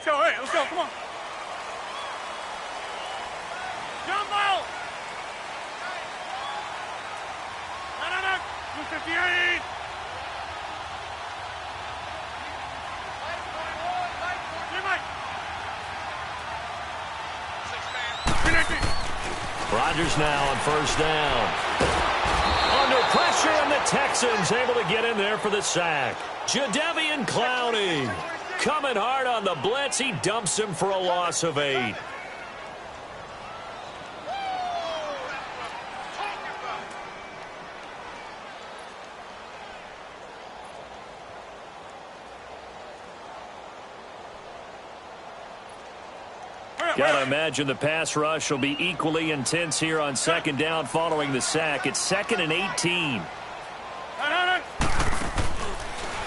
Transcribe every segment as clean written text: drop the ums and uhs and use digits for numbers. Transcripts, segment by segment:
go. Hey, let's go. Come on. Jump out. No. 258. Rodgers now on first down. Under pressure, and the Texans able to get in there for the sack. Jadeveon Clowney coming hard on the blitz. He dumps him for a loss of 8. Gotta imagine the pass rush will be equally intense here on second down following the sack. It's 2nd and 18.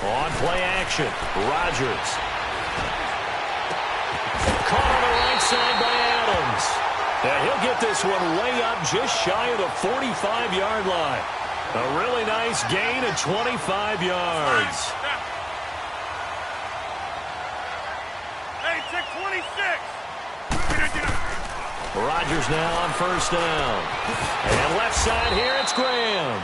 On play action, Rodgers. Caught on the right side by Adams. And he'll get this one way up just shy of the 45-yard line. A really nice gain of 25 yards. Hey, check 26. Rodgers now on first down. And left side here, it's Graham.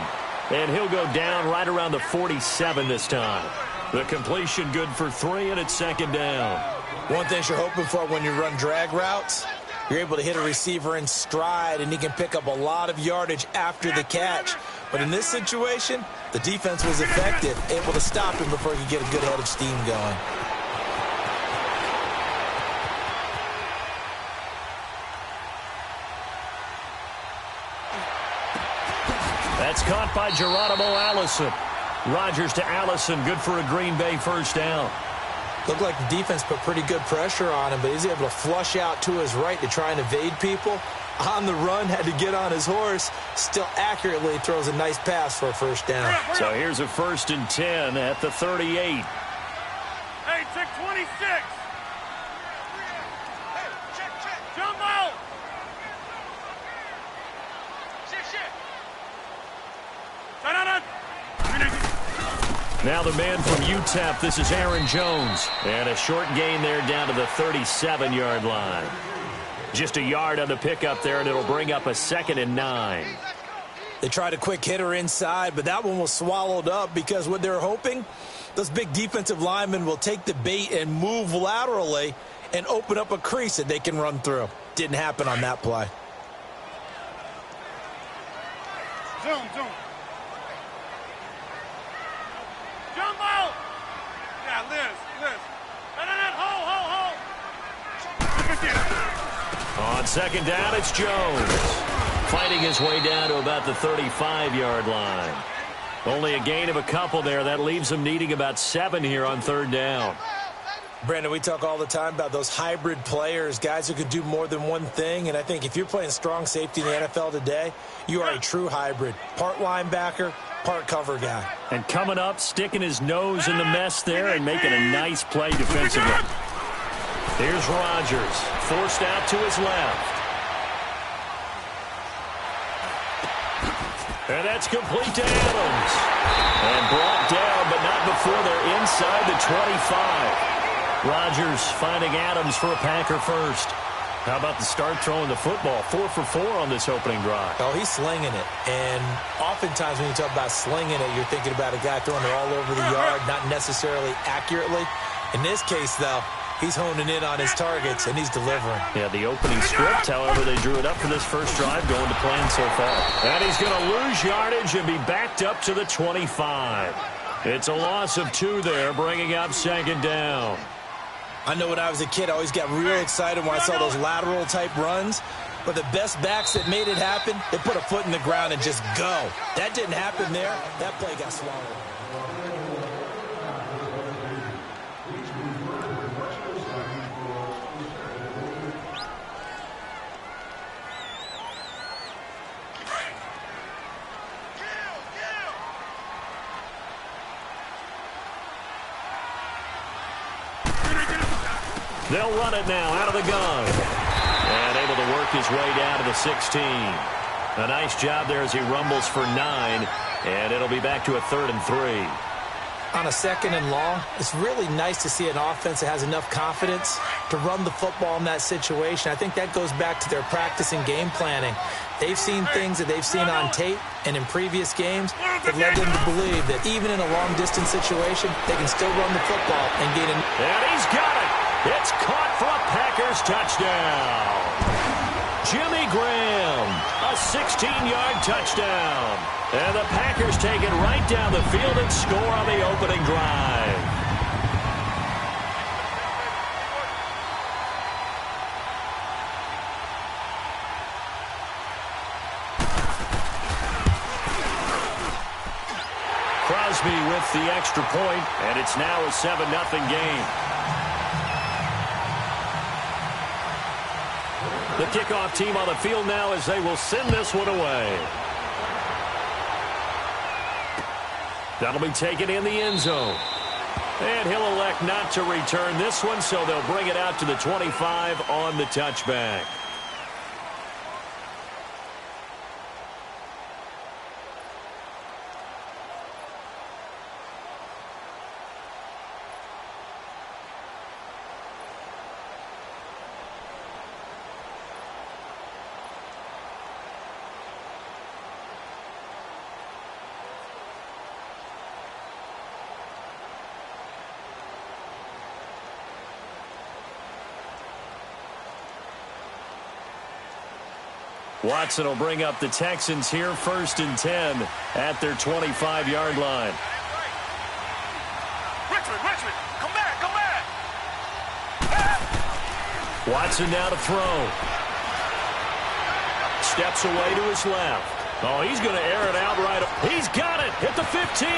And he'll go down right around the 47 this time. The completion good for 3, and it's second down. One thing you're hoping for when you run drag routes, you're able to hit a receiver in stride, and he can pick up a lot of yardage after the catch. But in this situation, the defense was effective, able to stop him before he could get a good head of steam going. That's caught by Geronimo Allison. Rodgers to Allison, good for a Green Bay first down. Looked like the defense put pretty good pressure on him, but he's able to flush out to his right to try and evade people. On the run, had to get on his horse. Still accurately throws a nice pass for a first down. So here's a 1st and 10 at the 38. Hey, check 26. Jump out. Now the man from UTEP, this is Aaron Jones. And a short gain there down to the 37-yard line. Just a yard on the pickup there, and it'll bring up a 2nd and 9. They tried a quick hitter inside, but that one was swallowed up because what they're hoping, those big defensive linemen will take the bait and move laterally and open up a crease that they can run through. Didn't happen on that play. Zoom. Jump out. Yeah, Liz. Hold. On second down, it's Jones. Fighting his way down to about the 35-yard line. Only a gain of a couple there. That leaves him needing about 7 here on third down. Brandon, we talk all the time about those hybrid players, guys who could do more than one thing. And I think if you're playing strong safety in the NFL today, you are a true hybrid. Part linebacker, part cover guy. And coming up, sticking his nose in the mess there and making a nice play defensively. Here's Rodgers, forced out to his left. And that's complete to Adams. And brought down, but not before they're inside the 25. Rodgers finding Adams for a Packer first. How about the start throwing the football? 4 for 4 on this opening drive. Oh, he's slinging it. And oftentimes when you talk about slinging it, you're thinking about a guy throwing it all over the yard, not necessarily accurately. In this case, though, he's honing in on his targets, and he's delivering. Yeah, the opening script, however, they drew it up for this first drive, going to plan so far. And he's going to lose yardage and be backed up to the 25. It's a loss of 2 there, bringing up second down. I know when I was a kid, I always got real excited when I saw those lateral-type runs. But the best backs that made it happen, they put a foot in the ground and just go. That didn't happen there. That play got swallowed. They'll run it now out of the gun. And able to work his way down to the 16. A nice job there as he rumbles for 9. And it'll be back to a 3rd and 3. on a 2nd and long, it's really nice to see an offense that has enough confidence to run the football in that situation. I think that goes back to their practice and game planning. They've seen things that they've seen on tape and in previous games that led them to believe that even in a long-distance situation, they can still run the football and gain an... And he's got it. It's caught for a Packers touchdown. Jimmy Graham, a 16-yard touchdown. And the Packers take it right down the field and score on the opening drive. Crosby with the extra point, and it's now a 7-0 game. The kickoff team on the field now as they will send this one away. That'll be taken in the end zone. And he'll elect not to return this one, so they'll bring it out to the 25 on the touchback. Watson will bring up the Texans here, 1st and 10 at their 25-yard line. Richmond, come back. Watson now to throw. Steps away to his left. Oh, he's going to air it out right. He's got it at the 15.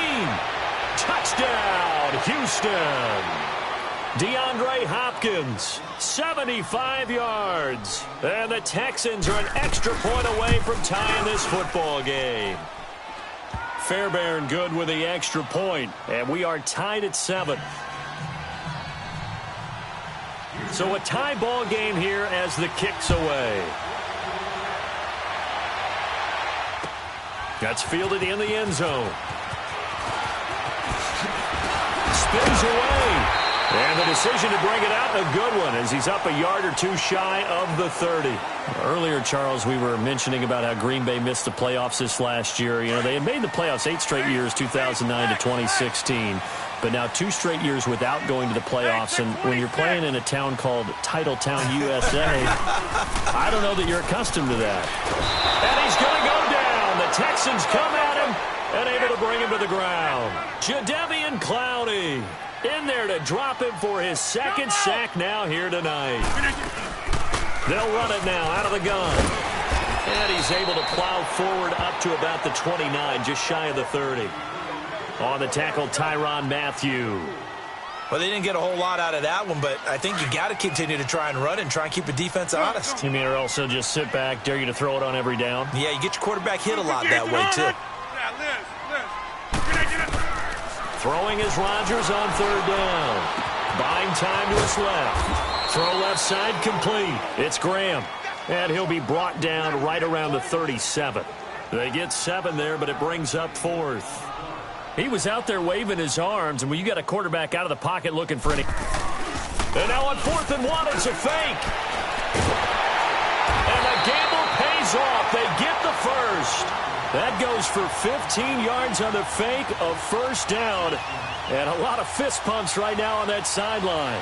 Touchdown, Houston. DeAndre Hopkins, 75 yards. And the Texans are an extra point away from tying this football game. Fairbairn good with the extra point, and we are tied at 7. So a tie ball game here as the kick's away. That's fielded in the end zone. Spins away. And the decision to bring it out, a good one, as he's up a yard or two shy of the 30. Earlier, Charles, we were mentioning about how Green Bay missed the playoffs this last year. You know, they had made the playoffs 8 straight years, 2009 to 2016. But now 2 straight years without going to the playoffs. And when you're playing in a town called Titletown, USA, I don't know that you're accustomed to that. And he's going to go down. The Texans come at him and able to bring him to the ground. Jadeveon Clowney in there to drop him for his 2nd sack now here tonight. They'll run it now out of the gun. And he's able to plow forward up to about the 29, just shy of the 30. On the tackle, Tyrann Mathieu. Well, they didn't get a whole lot out of that one, but I think you got to continue to try and run and try and keep the defense honest. You mean or also just sit back, dare you to throw it on every down? Yeah, you get your quarterback hit a lot that way, too. Throwing is Rodgers on 3rd down. Buying time to his left. Throw left side complete. It's Graham. And he'll be brought down right around the 37. They get 7 there, but it brings up 4th. He was out there waving his arms, and when you got a quarterback out of the pocket looking for any... And now on 4th and 1, it's a fake. And the gamble pays off. They get the first. That goes for 15 yards on the fake of 1st down. And a lot of fist pumps right now on that sideline.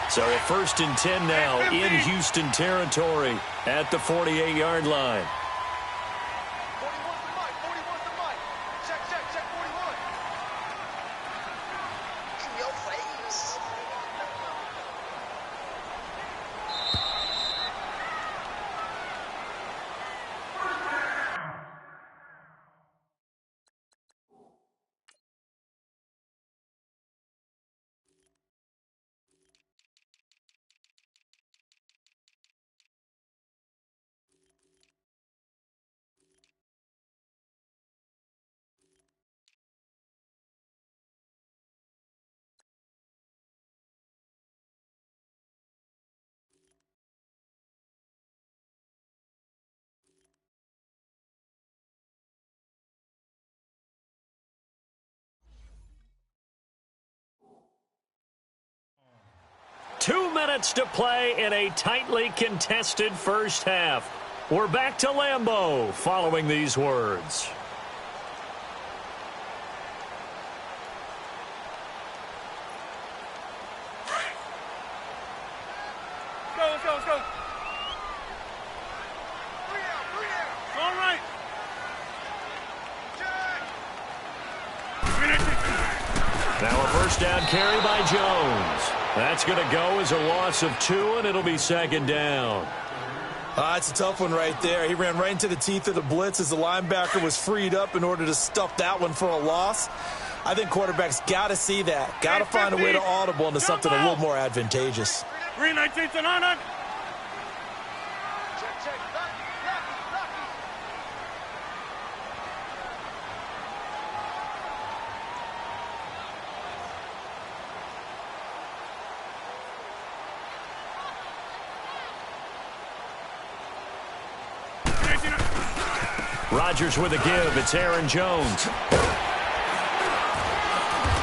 So at 1st and 10 now in Houston territory at the 48-yard line. minutes to play in a tightly contested first half. We're back to Lambeau following these words. Let's go. All right. Now a first down carry by Jones. That's going to go as a loss of 2, and it'll be second down. It's a tough one right there. He ran right into the teeth of the blitz as the linebacker was freed up in order to stuff that one for a loss. I think quarterbacks got to see that. Got to find a way to audible into something a little more advantageous. 319 to 9. Rodgers with a give. It's Aaron Jones.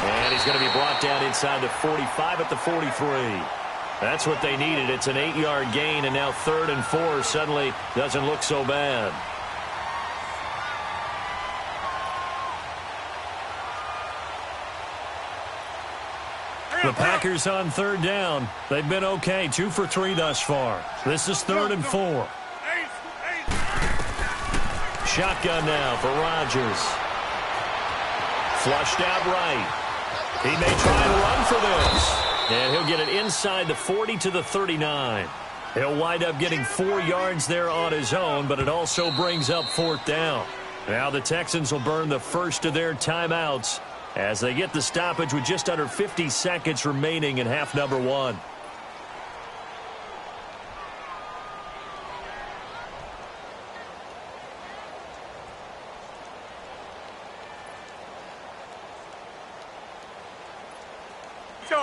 And he's going to be brought down inside the 45 at the 43. That's what they needed. It's an 8-yard gain, and now 3rd and 4 suddenly doesn't look so bad. The Packers on 3rd down. They've been okay. 2 for 3 thus far. This is 3rd and 4. Shotgun now for Rodgers. Flushed out right. He may try and run for this. And he'll get it inside the 40 to the 39. He'll wind up getting 4 yards there on his own, but it also brings up 4th down. Now the Texans will burn the first of their timeouts as they get the stoppage with just under 50 seconds remaining in half number 1.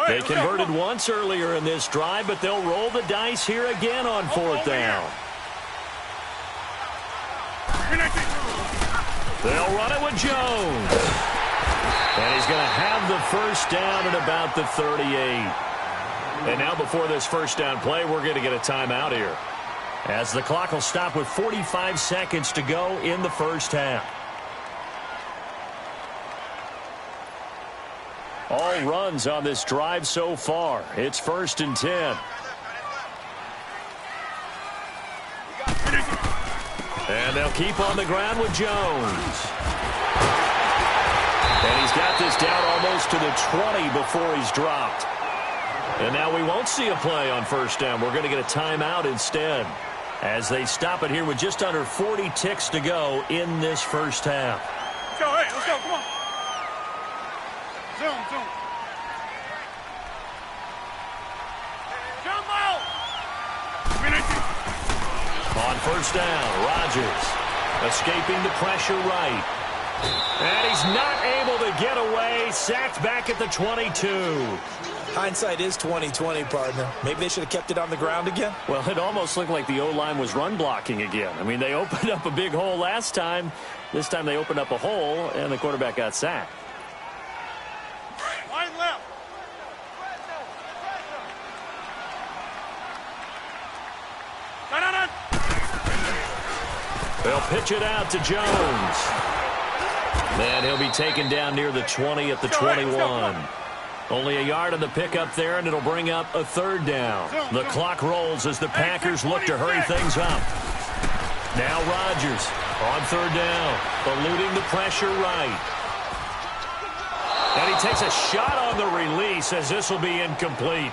They converted once earlier in this drive, but they'll roll the dice here again on 4th down. They'll run it with Jones. And he's going to have the first down at about the 38. And now before this first down play, we're going to get a timeout here, as the clock will stop with 45 seconds to go in the first half. All runs on this drive so far. It's 1st and 10. And they'll keep on the ground with Jones. And he's got this down almost to the 20 before he's dropped. And now we won't see a play on 1st down. We're going to get a timeout instead, as they stop it here with just under 40 ticks to go in this first half. Let's go, hey, let's go, come on. Zoom. Jump out! On 1st down, Rodgers escaping the pressure right. And he's not able to get away. Sacked back at the 22. Hindsight is 20/20, partner. Maybe they should have kept it on the ground again. Well, it almost looked like the O-line was run blocking again. I mean, they opened up a big hole last time. This time they opened up a hole, and the quarterback got sacked. Wide left. No. They'll pitch it out to Jones. And he'll be taken down near the 20 at the 21. Only a yard on the pickup there, and it'll bring up a 3rd down. The clock rolls as the Packers look to hurry things up. Now Rodgers on 3rd down, eluding the pressure right. And he takes a shot on the release, as this will be incomplete.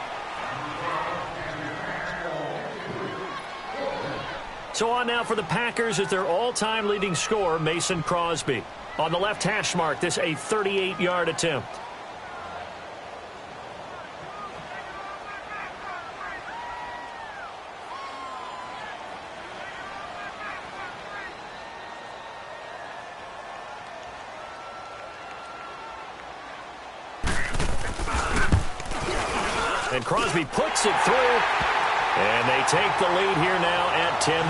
So on now for the Packers is their all-time leading scorer, Mason Crosby. On the left hash mark, this a 38-yard attempt. And Crosby puts it through. And they take the lead here now at 10-7.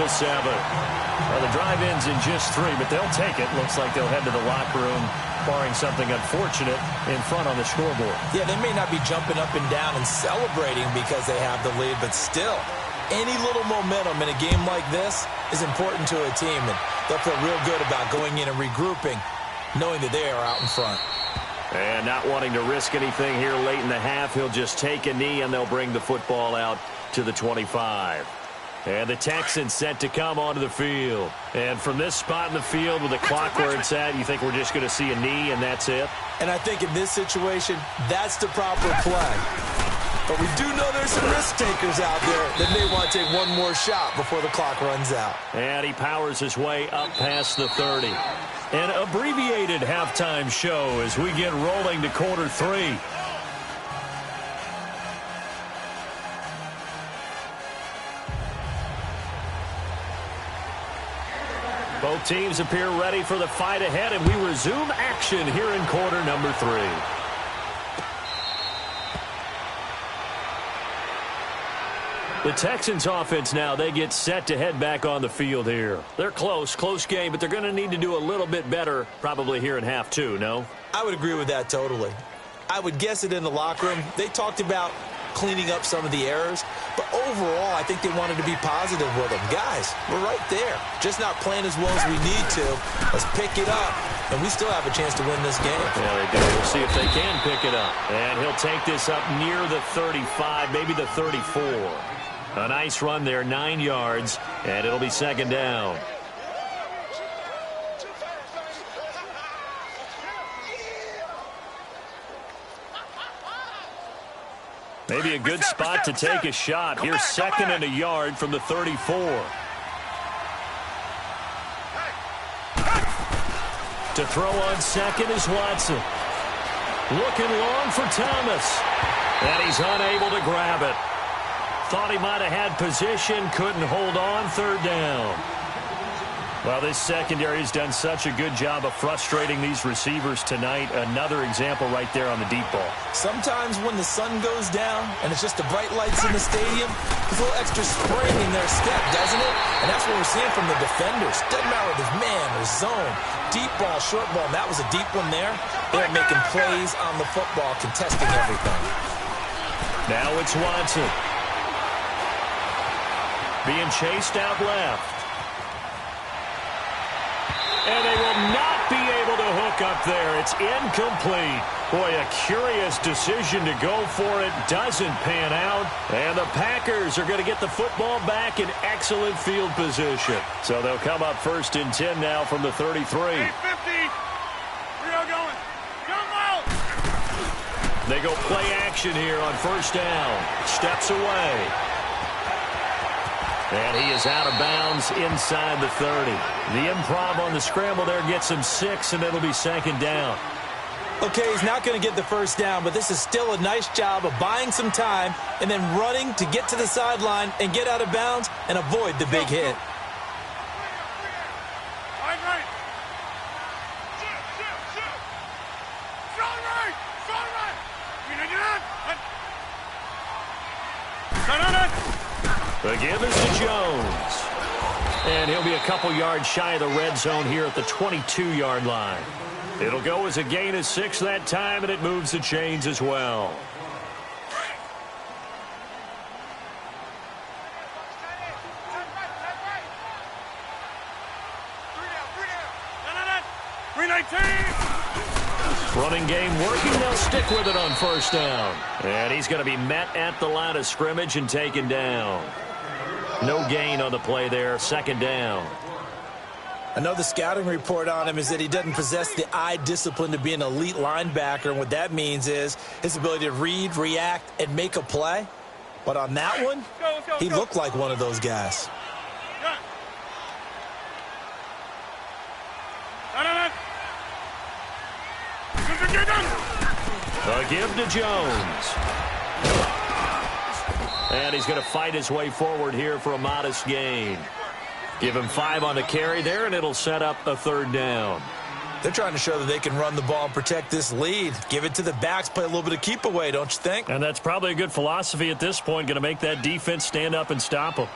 Well, the drive ends in just 3, but they'll take it. Looks like they'll head to the locker room, barring something unfortunate, in front on the scoreboard. Yeah, they may not be jumping up and down and celebrating because they have the lead, but still, any little momentum in a game like this is important to a team, and they'll feel real good about going in and regrouping, knowing that they are out in front. And not wanting to risk anything here late in the half, he'll just take a knee, and they'll bring the football out to the 25. And the Texans set to come onto the field. And from this spot in the field with the clock where it's at, you think we're just going to see a knee and that's it? And I think in this situation, that's the proper play. But we do know there's some risk takers out there that may want to take one more shot before the clock runs out. And he powers his way up past the 30. An abbreviated halftime show as we get rolling to quarter 3. Both teams appear ready for the fight ahead, and we resume action here in quarter number 3. The Texans offense now, they get set to head back on the field here. They're close game, but they're going to need to do a little bit better probably here in half 2, no? I would agree with that totally. I would guess it in the locker room. They talked about cleaning up some of the errors, but overall, I think they wanted to be positive with them. Guys, we're right there. Just not playing as well as we need to. Let's pick it up, and we still have a chance to win this game. Yeah, they do. We'll see if they can pick it up. And he'll take this up near the 35, maybe the 34. A nice run there, 9 yards, and it'll be second down. Maybe a good spot to take a shot. Here's second and a yard from the 34. To throw on second is Watson. Looking long for Thomas. And he's unable to grab it. Thought he might have had position, couldn't hold on, third down. Well, this secondary has done such a good job of frustrating these receivers tonight. Another example right there on the deep ball. Sometimes when the sun goes down and it's just the bright lights in the stadium, there's a little extra spring in their step, doesn't it? And that's what we're seeing from the defenders. Doesn't matter if it's man or zone, deep ball, short ball. And that was a deep one there. They're making plays on the football, contesting everything. Now it's Watson. Being chased out left. And they will not be able to hook up there. It's incomplete. Boy, a curious decision to go for it. Doesn't pan out. And the Packers are going to get the football back in excellent field position. So they'll come up first and 10 now from the 33. 850. We are going. Come out. They go play action here on first down. Steps away. And he is out of bounds inside the 30. The improv on the scramble there gets him 6, and it'll be second down. Okay, he's not going to get the first down, but this is still a nice job of buying some time and then running to get to the sideline and get out of bounds and avoid the big hit. The give is to Jones. And he'll be a couple yards shy of the red zone here at the 22-yard line. It'll go as a gain of 6 that time, and it moves the chains as well. Running game working. They'll stick with it on first down. And he's going to be met at the line of scrimmage and taken down. No gain on the play there. Second down. Another scouting report on him is that he doesn't possess the eye discipline to be an elite linebacker. And what that means is his ability to read, react, and make a play. But on that one, he looked like one of those guys. A give to Jones. And he's going to fight his way forward here for a modest gain. Give him 5 on the carry there, and it'll set up a third down. They're trying to show that they can run the ball and protect this lead. Give it to the backs, play a little bit of keep away, don't you think? And that's probably a good philosophy at this point, going to make that defense stand up and stop them.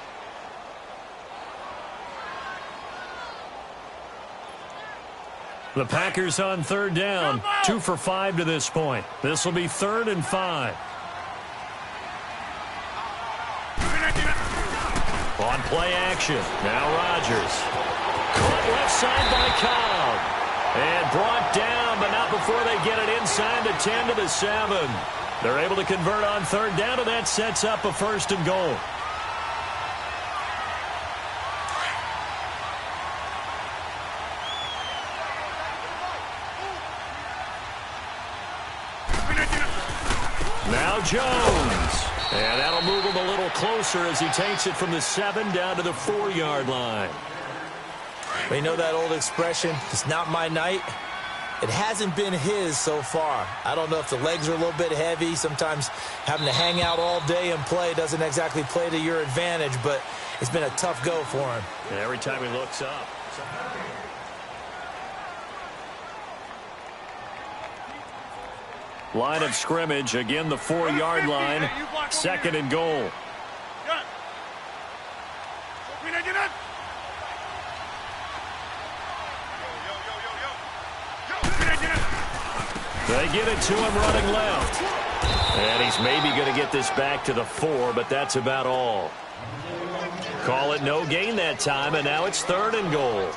The Packers on third down, 2 for 5 to this point. This will be 3rd and 5. On play action, now Rodgers. Caught left side by Cobb. And brought down, but not before they get it inside the 10 to the 7. They're able to convert on third down, and that sets up a 1st and goal. Now Jones. And that'll move him a little closer as he takes it from the 7 down to the 4-yard line. You know that old expression, it's not my night? It hasn't been his so far. I don't know if the legs are a little bit heavy. Sometimes having to hang out all day and play doesn't exactly play to your advantage, but it's been a tough go for him. And every time he looks up. Line of scrimmage, again the 4-yard line, 2nd and goal. They get it to him running left. And he's maybe going to get this back to the 4, but that's about all. Call it no gain that time, and now it's 3rd and goal.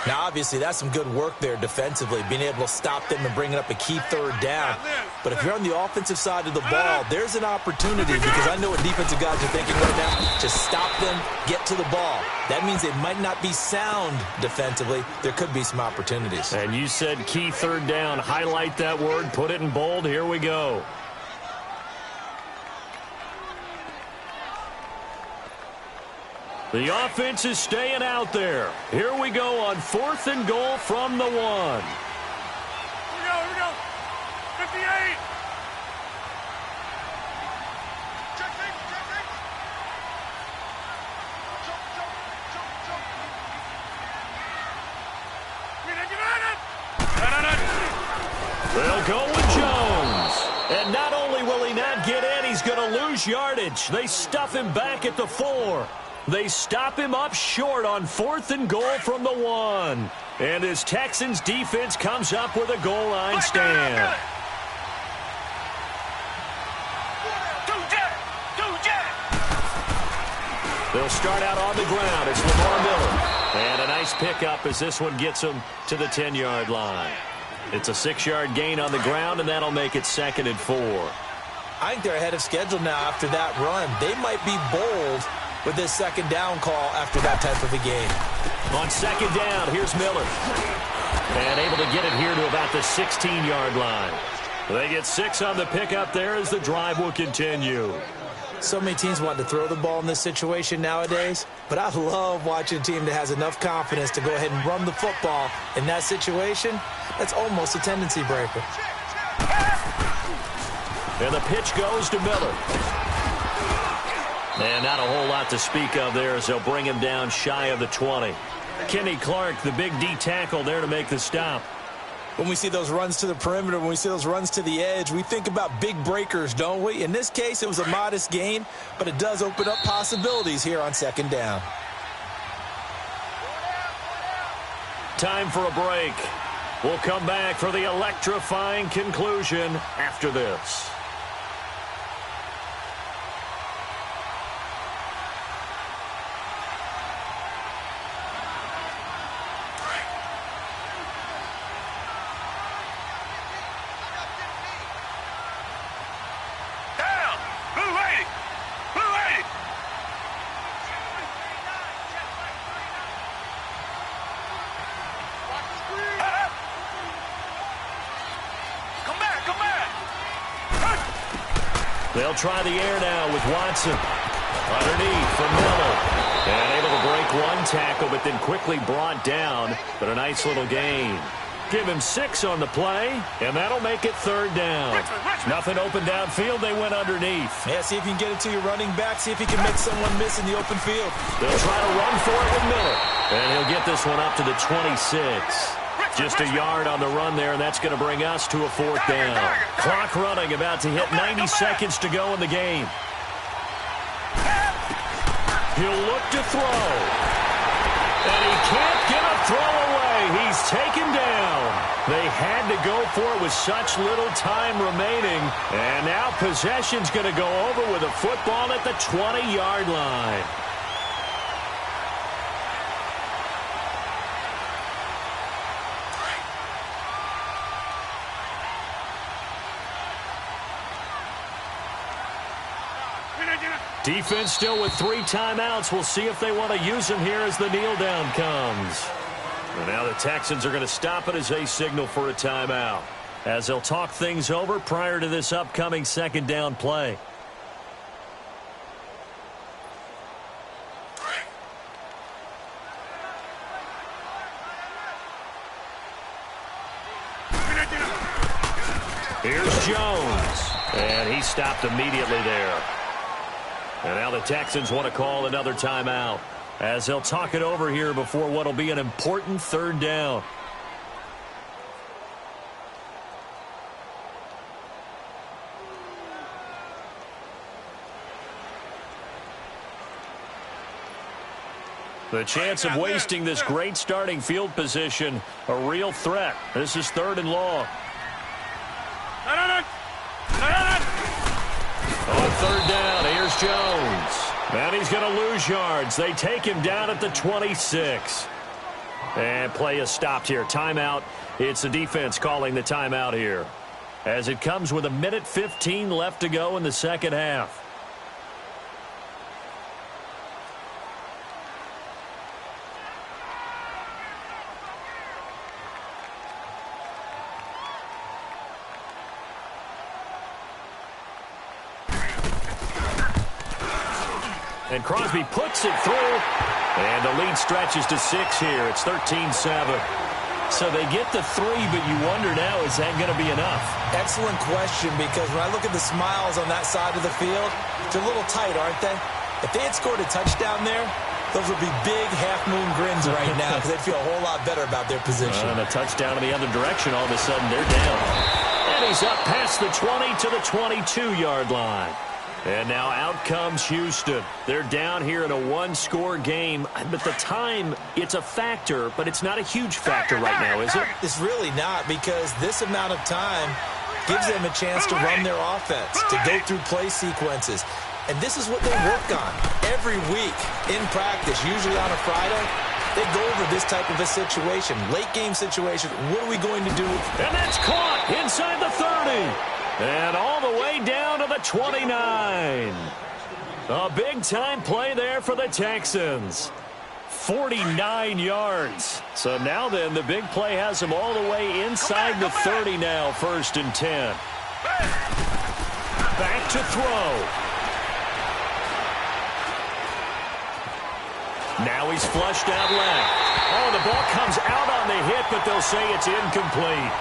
Now, obviously, that's some good work there defensively, being able to stop them and bringing up a key 3rd down. But if you're on the offensive side of the ball, there's an opportunity, because I know what defensive guys are thinking right now. Just stop them, get to the ball. That means they might not be sound defensively. There could be some opportunities. And you said key 3rd down. Highlight that word, put it in bold. Here we go. The offense is staying out there. Here we go on 4th and goal from the 1. Here we go. 58. They'll go with Jones. And not only will he not get in, he's going to lose yardage. They stuff him back at the 4. They stop him up short on 4th and goal from the 1. And his Texans defense comes up with a goal line stand. They'll start out on the ground. It's Lamar Miller. And a nice pickup as this one gets him to the 10-yard line. It's a 6-yard gain on the ground, and that'll make it 2nd and 4. I think they're ahead of schedule now after that run. They might be bold with this 2nd down call after that type of a game. On 2nd down, here's Miller. And able to get it here to about the 16-yard line. They get 6 on the pickup there as the drive will continue. So many teams want to throw the ball in this situation nowadays, but I love watching a team that has enough confidence to go ahead and run the football. In that situation, that's almost a tendency breaker. And the pitch goes to Miller. And not a whole lot to speak of there as they'll bring him down shy of the 20. Kenny Clark, the big D tackle there to make the stop. When we see those runs to the perimeter, when we see those runs to the edge, we think about big breakers, don't we? In this case, it was a modest gain, but it does open up possibilities here on 2nd down. Time for a break. We'll come back for the electrifying conclusion after this. They'll try the air now with Watson. Underneath for Miller. And able to break one tackle, but then quickly brought down. But a nice little gain. Give him 6 on the play, and that'll make it 3rd down. Nothing open downfield. They went underneath. Yeah, see if you can get it to your running back. See if he can make someone miss in the open field. They'll try to run for it with Miller. And he'll get this one up to the 26. Just a yard on the run there, and that's going to bring us to a fourth down. Clock running, about to hit 90 seconds to go in the game. He'll look to throw. And he can't get a throw away. He's taken down. They had to go for it with such little time remaining. And now possession's going to go over with a football at the 20-yard line. Defense still with 3 timeouts. We'll see if they want to use them here as the kneel down comes. And now the Texans are going to stop it as they signal for a timeout, as they'll talk things over prior to this upcoming second down play. Here's Jones, and he stopped immediately there. And now the Texans want to call another timeout, as they'll talk it over here before what will be an important third down. The chance of wasting this great starting field position, a real threat. This is 3rd and long. On 3rd down, here's Jones. And he's going to lose yards. They take him down at the 26. And play is stopped here. Timeout. It's the defense calling the timeout here, as it comes with 1:15 left to go in the second half. And Crosby puts it through. And the lead stretches to 6 here. It's 13-7. So they get the 3, but you wonder now, is that going to be enough? Excellent question, because when I look at the smiles on that side of the field, they're a little tight, aren't they? If they had scored a touchdown there, those would be big half-moon grins right now, because they'd feel a whole lot better about their position. And a touchdown in the other direction, all of a sudden they're down. And he's up past the 20 to the 22-yard line. And now out comes Houston. They're down here in a 1-score game. But the time, it's a factor, but it's not a huge factor right now, is it? It's really not, because this amount of time gives them a chance to run their offense, to go through play sequences. And this is what they work on every week in practice, usually on a Friday. They go over this type of a situation, late-game situation. What are we going to do? And that's caught inside the 30. And all the way down to the 29. A big-time play there for the Texans. 49 yards. So now then, the big play has them all the way inside the 30 now, 1st and 10. Back to throw. Now he's flushed out left. Oh, the ball comes out on the hit, but they'll say it's incomplete.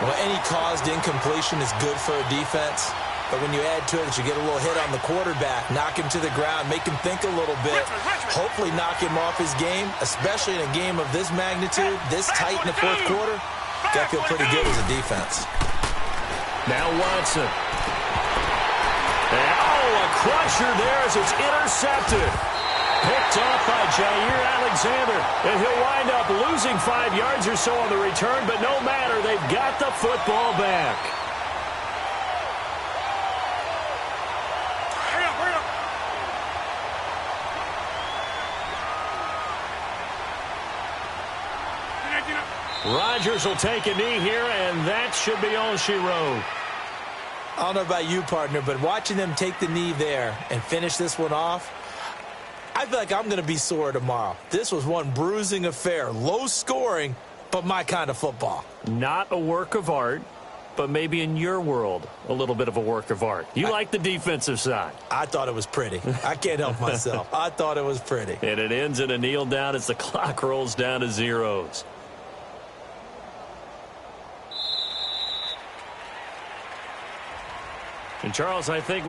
Well, any caused incompletion is good for a defense. But when you add to it that you get a little hit on the quarterback, knock him to the ground, make him think a little bit, hopefully knock him off his game, especially in a game of this magnitude, this tight in the 4th quarter, got to feel pretty good as a defense. Now Watson. And, a crusher there as it's intercepted. Picked off by Jair Alexander, and he'll wind up losing 5 yards or so on the return, but no matter, they've got the football back. Rodgers will take a knee here, and that should be all she wrote. I don't know about you, partner, but watching them take the knee there and finish this one off, I feel like I'm going to be sore tomorrow. This was one bruising affair. Low scoring, but my kind of football. Not a work of art, but maybe in your world, a little bit of a work of art. You like the defensive side. I thought it was pretty. I can't help myself. I thought it was pretty. And it ends in a kneel down as the clock rolls down to zeros. And Charles, I think